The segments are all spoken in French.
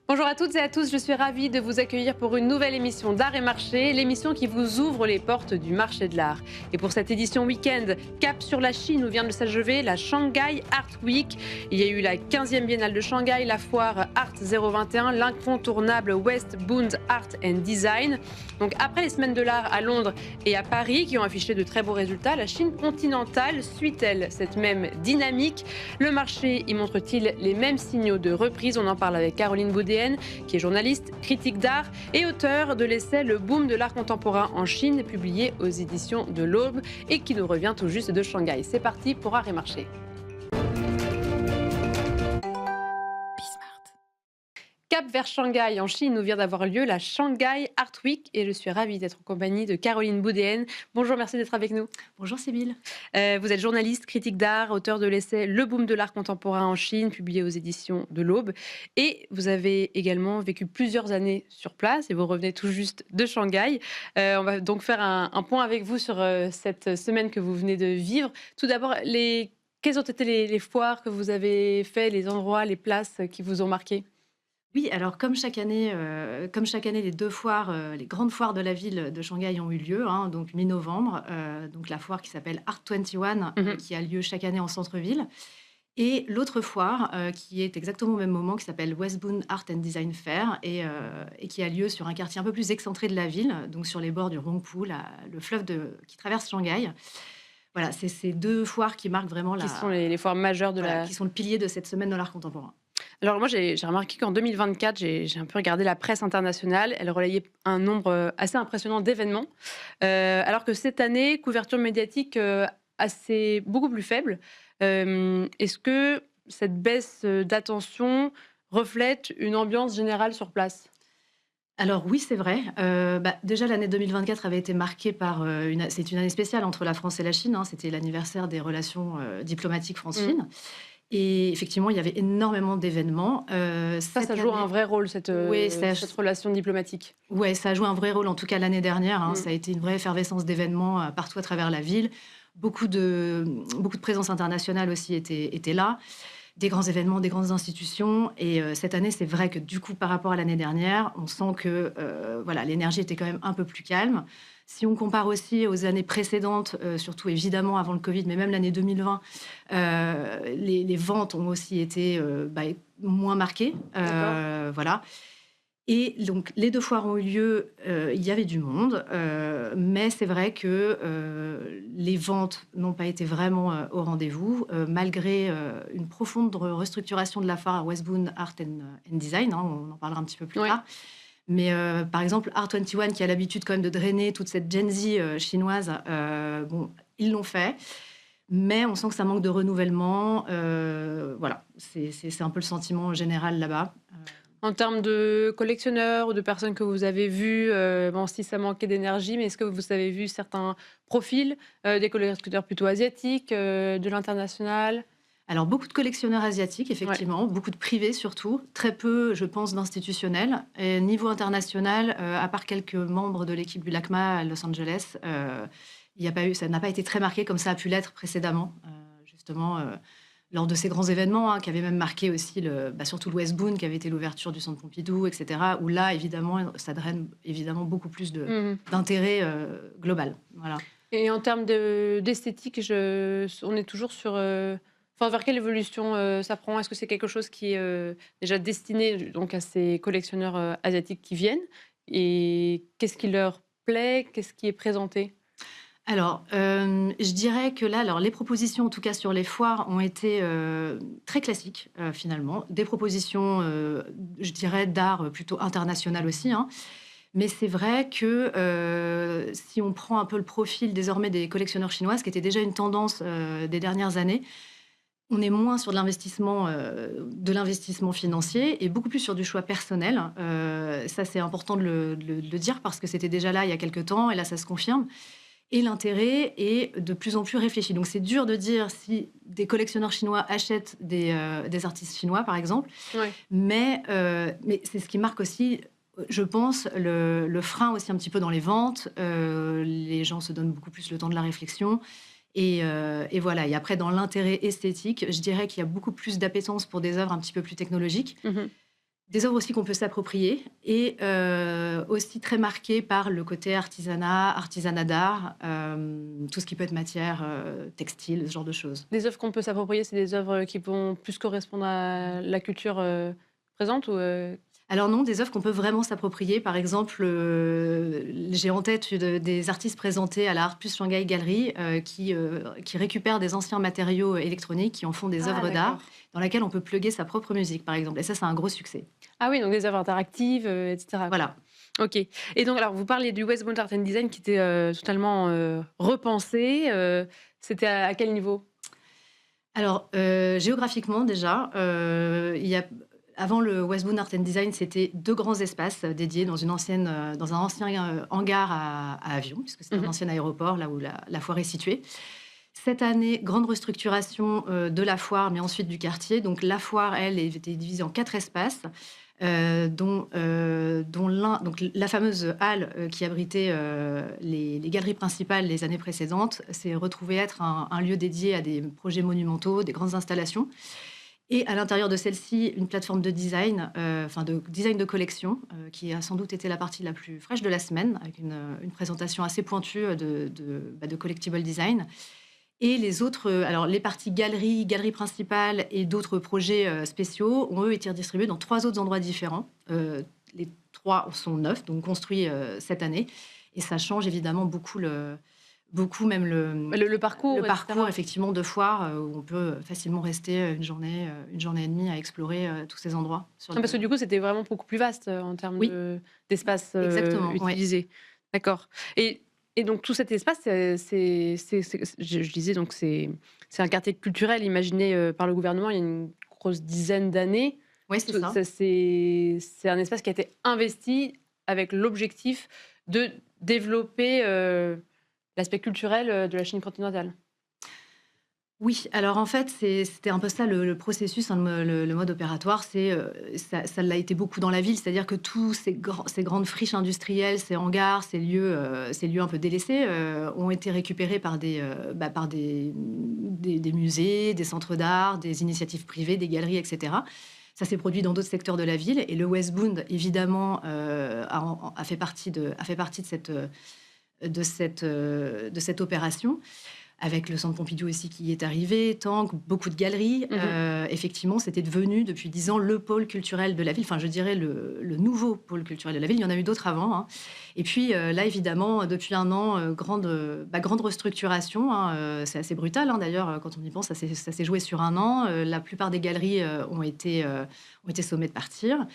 Bonjour à toutes et à tous, je suis ravie de vous accueillir pour une nouvelle émission d'Art et Marché, l'émission qui vous ouvre les portes du marché de l'art. Et pour cette édition week-end, cap sur la Chine où vient de s'achever la Shanghai Art Week. Il y a eu la 15e biennale de Shanghai, la foire Art 021, l'incontournable West Bund Art and Design. Donc après les semaines de l'art à Londres et à Paris qui ont affiché de très beaux résultats, la Chine continentale suit-elle cette même dynamique? Le marché y montre-t-il les mêmes signaux de reprise? On en parle avec Caroline Boudéen, qui est journaliste, critique d'art et auteur de l'essai Le boom de l'art contemporain en Chine, publié aux éditions de l'Aube et qui nous revient tout juste de Shanghai. C'est parti pour Art et Marché. Cap vers Shanghai, en Chine, où vient d'avoir lieu la Shanghai Art Week et je suis ravie d'être en compagnie de Caroline Boudéen. Bonjour, merci d'être avec nous. Bonjour Sybille. Vous êtes journaliste, critique d'art, auteur de l'essai Le boom de l'art contemporain en Chine, publié aux éditions de l'Aube. Et vous avez également vécu plusieurs années sur place et vous revenez tout juste de Shanghai. On va donc faire un point avec vous sur cette semaine que vous venez de vivre. Tout d'abord, quelles ont été les foires que vous avez faites, les endroits, les places qui vous ont marqué? Oui, alors comme chaque année, les 2 foires, les grandes foires de la ville de Shanghai ont eu lieu, hein, donc mi-novembre, donc la foire qui s'appelle Art 21, qui a lieu chaque année en centre-ville et l'autre foire, qui est exactement au même moment, qui s'appelle West Bund Art and Design Fair et qui a lieu sur un quartier un peu plus excentré de la ville, donc sur les bords du Rongpu, le fleuve qui traverse Shanghai. Voilà, c'est ces 2 foires qui marquent vraiment Qui sont les foires majeures de qui sont le pilier de cette semaine de l'art contemporain. Alors moi, j'ai remarqué qu'en 2024, j'ai un peu regardé la presse internationale. Elle relayait un nombre assez impressionnant d'événements. Alors que cette année, couverture médiatique beaucoup plus faible. Est-ce que cette baisse d'attention reflète une ambiance générale sur place? Alors oui, c'est vrai. Déjà, l'année 2024 avait été marquée par c'est une année spéciale entre la France et la Chine, hein. C'était l'anniversaire des relations diplomatiques France-Chine. Et effectivement, il y avait énormément d'événements. Ça joue un vrai rôle, cette relation diplomatique. Oui, ça a joué un vrai rôle, en tout cas l'année dernière. Hein. Ça a été une vraie effervescence d'événements partout à travers la ville. Beaucoup de présence internationale aussi étaient là. Des grands événements, des grandes institutions. Et cette année, c'est vrai que du coup, par rapport à l'année dernière, on sent que l'énergie était quand même un peu plus calme. Si on compare aussi aux années précédentes, surtout évidemment avant le Covid, mais même l'année 2020, les ventes ont aussi été moins marquées. Voilà. Et donc, les 2 foires ont eu lieu, il y avait du monde, mais c'est vrai que les ventes n'ont pas été vraiment au rendez-vous, malgré une profonde restructuration de la foire à West Bund Art and Design, hein, on en parlera un petit peu plus tard. Mais par exemple, Art 21, qui a l'habitude quand même de drainer toute cette Gen Z chinoise, ils l'ont fait. Mais on sent que ça manque de renouvellement. Voilà, c'est un peu le sentiment général là-bas. En termes de collectionneurs ou de personnes que vous avez vues, si ça manquait d'énergie, mais est-ce que vous avez vu certains profils, des collectionneurs plutôt asiatiques, de l'international? Alors, beaucoup de collectionneurs asiatiques, effectivement, beaucoup de privés surtout, très peu, je pense, d'institutionnels. Et niveau international, à part quelques membres de l'équipe du LACMA à Los Angeles, ça n'a pas été très marqué comme ça a pu l'être précédemment, justement, lors de ces grands événements, hein, qui avaient même marqué aussi surtout le West Bund, qui avait été l'ouverture du Centre Pompidou, etc., où là, évidemment, ça draine évidemment beaucoup plus d'intérêt global. Voilà. Et en termes d'esthétique, on est toujours sur... vers quelle évolution ça prend? Est-ce que c'est quelque chose qui est déjà destiné donc, à ces collectionneurs asiatiques qui viennent? Et qu'est-ce qui leur plaît? Qu'est-ce qui est présenté? Alors, je dirais que là, les propositions, en tout cas sur les foires, ont été très classiques, finalement. Des propositions, je dirais, d'art plutôt international aussi, hein. Mais c'est vrai que si on prend un peu le profil désormais des collectionneurs chinois, ce qui était déjà une tendance des dernières années, on est moins sur de l'investissement financier et beaucoup plus sur du choix personnel. Ça, c'est important de le dire parce que c'était déjà là il y a quelques temps et là, ça se confirme. Et l'intérêt est de plus en plus réfléchi. Donc, c'est dur de dire si des collectionneurs chinois achètent des artistes chinois, par exemple. Ouais. Mais c'est ce qui marque aussi Je pense, le frein aussi un petit peu dans les ventes. Les gens se donnent beaucoup plus le temps de la réflexion. Et voilà. Et après, dans l'intérêt esthétique, je dirais qu'il y a beaucoup plus d'appétence pour des œuvres un petit peu plus technologiques. Mhm. Des œuvres aussi qu'on peut s'approprier et aussi très marquées par le côté artisanat d'art, tout ce qui peut être matière, textile, ce genre de choses. Des œuvres qu'on peut s'approprier, c'est des œuvres qui vont plus correspondre à la culture présente ou Alors non, des œuvres qu'on peut vraiment s'approprier. Par exemple, j'ai en tête des artistes présentés à la Art Plus Shanghai Gallery qui récupèrent des anciens matériaux électroniques, qui en font des Ah, œuvres d'art, d'accord. dans lesquelles on peut plugger sa propre musique, par exemple. Et ça, c'est un gros succès. Ah oui, donc des œuvres interactives, etc. Voilà. Ok. Et donc, alors, vous parliez du Westbound Art and Design qui était totalement repensé. C'était à quel niveau? Alors, géographiquement déjà, avant le Westbound Art and Design, c'était 2 grands espaces dédiés dans un ancien hangar à avions, puisque c'était un Mhm. ancien aéroport, là où la foire est située. Cette année, grande restructuration de la foire, mais ensuite du quartier. Donc la foire, elle, était divisée en 4 espaces, dont l'un, donc la fameuse halle qui abritait les galeries principales les années précédentes, s'est retrouvée être un lieu dédié à des projets monumentaux, des grandes installations. Et à l'intérieur de celle-ci, une plateforme de design, enfin de design de collection, qui a sans doute été la partie la plus fraîche de la semaine, avec une présentation assez pointue de collectible design. Et les autres, alors les parties galerie principale et d'autres projets spéciaux ont eux été redistribués dans 3 autres endroits différents. Les 3 sont neufs, donc construits cette année. Et ça change évidemment beaucoup même Le parcours, le parcours etc. effectivement de foire, où on peut facilement rester une journée et demie à explorer tous ces endroits. Ah, parce que du coup, c'était vraiment beaucoup plus vaste en termes Oui, d'espace exactement, ouais. utilisé. D'accord. Et donc, tout cet espace, je disais, donc c'est un quartier culturel imaginé par le gouvernement il y a une grosse dizaine d'années. Oui, c'est ça. C'est un espace qui a été investi avec l'objectif de développer l'aspect culturel de la Chine continentale. Oui, alors en fait, c'était un peu ça le processus, hein, le mode opératoire. Ça l'a été beaucoup dans la ville, c'est-à-dire que tous ces grandes friches industrielles, ces hangars, ces lieux un peu délaissés, ont été récupérés par des musées, des centres d'art, des initiatives privées, des galeries, etc. Ça s'est produit dans d'autres secteurs de la ville et le Westbound, évidemment, a fait partie de cette opération, avec le Centre Pompidou aussi qui y est arrivé, Tank, beaucoup de galeries. Mhm. Effectivement, c'était devenu depuis 10 ans le pôle culturel de la ville, enfin je dirais le nouveau pôle culturel de la ville. Il y en a eu d'autres avant, hein. Et puis là, évidemment, depuis un an, grande restructuration, hein. C'est assez brutal, hein, d'ailleurs, quand on y pense, ça s'est joué sur un an. La plupart des galeries ont été sommées de partir.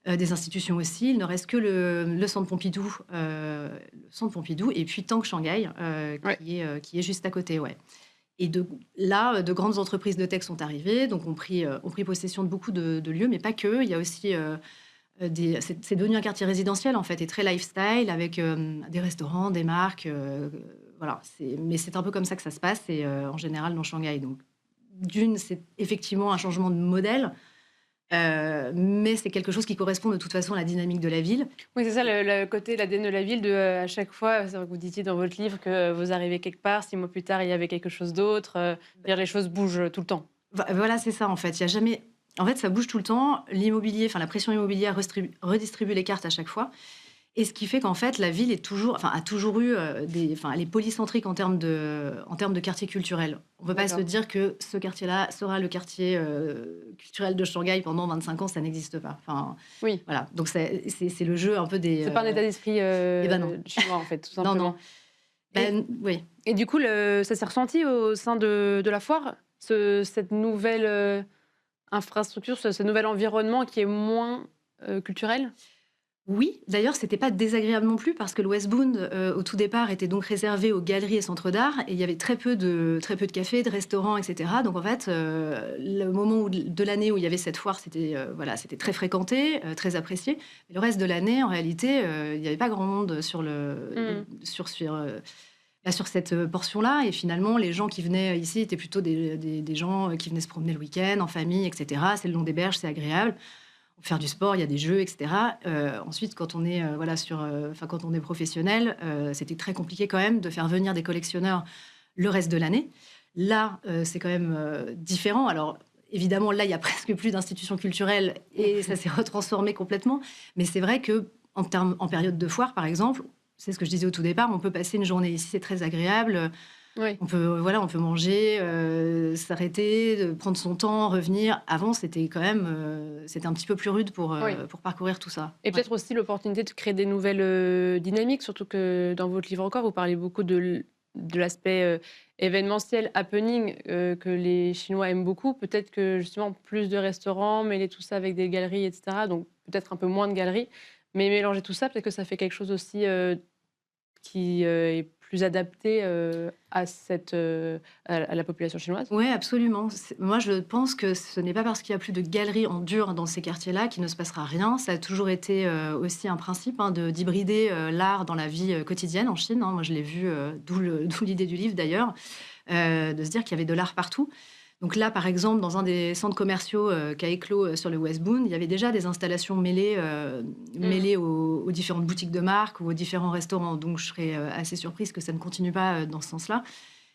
Des institutions aussi. Il ne reste que le Centre Pompidou et puis Tank Shanghai, Ouais. qui est juste à côté, ouais. Et là, de grandes entreprises de tech sont arrivées, donc ont pris possession de beaucoup de lieux, mais pas que. Il y a aussi c'est devenu un quartier résidentiel, en fait, et très lifestyle, avec des restaurants, des marques. Voilà. Mais c'est un peu comme ça que ça se passe, et en général dans Shanghai. Donc, c'est effectivement un changement de modèle. Mais c'est quelque chose qui correspond de toute façon à la dynamique de la ville. Oui, c'est ça le côté, l'ADN de la ville, à chaque fois, c'est vrai que vous disiez dans votre livre que vous arrivez quelque part, 6 mois plus tard, il y avait quelque chose d'autre. Dire les choses bougent tout le temps. Voilà, c'est ça en fait. Il y a jamais... En fait, ça bouge tout le temps. L'immobilier, enfin la pression immobilière redistribue les cartes à chaque fois. Et ce qui fait qu'en fait, la ville a toujours eu elle est polycentrique en termes de quartier culturel. On ne peut pas se D'accord. dire que ce quartier-là sera le quartier culturel de Shanghai pendant 25 ans, ça n'existe pas. Enfin, Oui. voilà. Donc c'est le jeu un peu des. C'est pas un état d'esprit Eh ben non. chinois, en fait, tout Non, simplement. non. Ben, oui. Et du coup, ça s'est ressenti au sein de la foire, cette nouvelle infrastructure, ce nouvel environnement qui est moins culturel? Oui, d'ailleurs, c'était pas désagréable non plus parce que le Westbound, au tout départ, était donc réservé aux galeries et centres d'art et il y avait très peu de cafés, de restaurants, et cetera. Donc en fait, le moment de l'année où il y avait cette foire, c'était très fréquenté, très apprécié. Mais le reste de l'année, en réalité, il y avait pas grand monde sur cette portion-là. Et finalement, les gens qui venaient ici étaient plutôt des gens qui venaient se promener le week-end, en famille, et cetera. C'est le long des berges, c'est agréable. faire du sport, il y a des jeux, etc. Ensuite, quand on est, quand on est professionnel, c'était très compliqué quand même de faire venir des collectionneurs le reste de l'année. Là, c'est quand même différent. Alors, évidemment, là, il y a presque plus d'institutions culturelles et ça s'est retransformé complètement. Mais c'est vrai que en période de foire, par exemple, c'est ce que je disais au tout départ, on peut passer une journée ici, c'est très agréable. Oui. On peut manger, s'arrêter, prendre son temps, revenir. Avant, c'était quand même, c'était un petit peu plus rude pour parcourir tout ça. Et peut-être aussi l'opportunité de créer des nouvelles dynamiques, surtout que dans votre livre encore, vous parlez beaucoup de l'aspect événementiel, happening, que les Chinois aiment beaucoup. Peut-être que justement plus de restaurants, mêler tout ça avec des galeries, etc. Donc peut-être un peu moins de galeries, mais mélanger tout ça, peut-être que ça fait quelque chose aussi qui est plus adapté à la population chinoise. Oui, absolument. Moi, je pense que ce n'est pas parce qu'il y a plus de galeries en dur dans ces quartiers-là qu'il ne se passera rien. Ça a toujours été aussi un principe d'hybrider l'art dans la vie quotidienne en Chine. Moi, je l'ai vu, d'où l'idée du livre d'ailleurs, de se dire qu'il y avait de l'art partout. Donc là, par exemple, dans un des centres commerciaux qui a éclos sur le West Bund, il y avait déjà des installations mêlées aux différentes boutiques de marque ou aux différents restaurants. Donc je serais assez surprise que ça ne continue pas dans ce sens-là.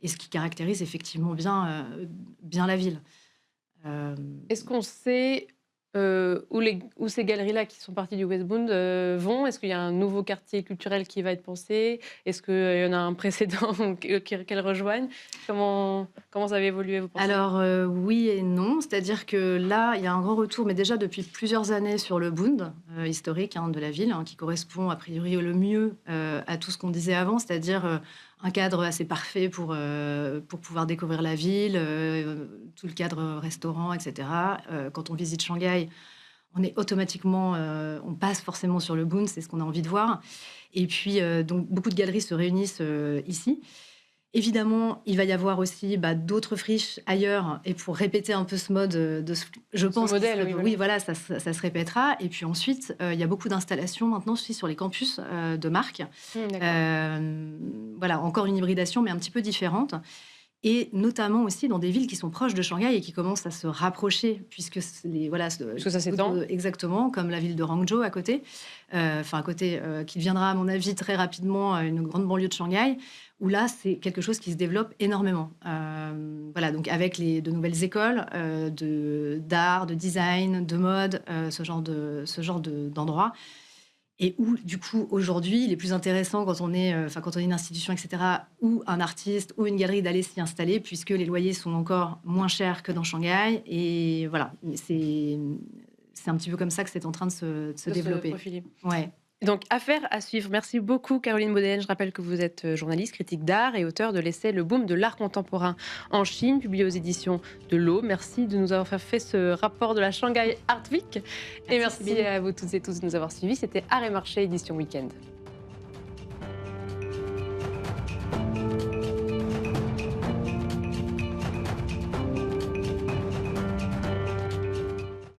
Et ce qui caractérise effectivement bien la ville. Est-ce qu'on sait où ces galeries-là qui sont parties du West Bund vont? Est-ce qu'il y a un nouveau quartier culturel qui va être pensé? Est-ce qu'il y en a un précédent qu'elles rejoignent? Comment ça va évoluer, vous pensez? Alors oui et non, c'est-à-dire que là, il y a un grand retour, mais déjà depuis plusieurs années sur le Bund historique de la ville, qui correspond a priori le mieux à tout ce qu'on disait avant, c'est-à-dire un cadre assez parfait pour pouvoir découvrir la ville, tout le cadre restaurant, etc. Quand on visite Shanghai, on est automatiquement, on passe forcément sur le Bund, c'est ce qu'on a envie de voir. Et puis, donc, beaucoup de galeries se réunissent ici. Évidemment, il va y avoir aussi d'autres friches ailleurs, et pour répéter un peu ce mode, je pense modèle, oui, voilà, ça se répétera. Et puis ensuite, il y a beaucoup d'installations maintenant aussi sur les campus de marques. Voilà, encore une hybridation, mais un petit peu différente. Et notamment aussi dans des villes qui sont proches de Shanghai et qui commencent à se rapprocher, puisque Parce que ça s'étend. Exactement, comme la ville de Hangzhou à côté, qui deviendra à mon avis très rapidement une grande banlieue de Shanghai, où là c'est quelque chose qui se développe énormément. Voilà, donc avec de nouvelles écoles d'art, de design, de mode, ce genre d'endroits. Et où, du coup, aujourd'hui, il est plus intéressant quand on est une institution, etc., ou un artiste, ou une galerie, d'aller s'y installer, puisque les loyers sont encore moins chers que dans Shanghai. Et voilà, c'est un petit peu comme ça que c'est en train de se développer. Ouais. Donc, affaire à suivre. Merci beaucoup, Caroline Baudelaine. Je rappelle que vous êtes journaliste, critique d'art et auteur de l'essai Le boom de l'art contemporain en Chine, publié aux éditions de l'Aube. Merci de nous avoir fait ce rapport de la Shanghai Art Week. Et merci à vous toutes et tous de nous avoir suivis. C'était Art et Marché, édition Week-end.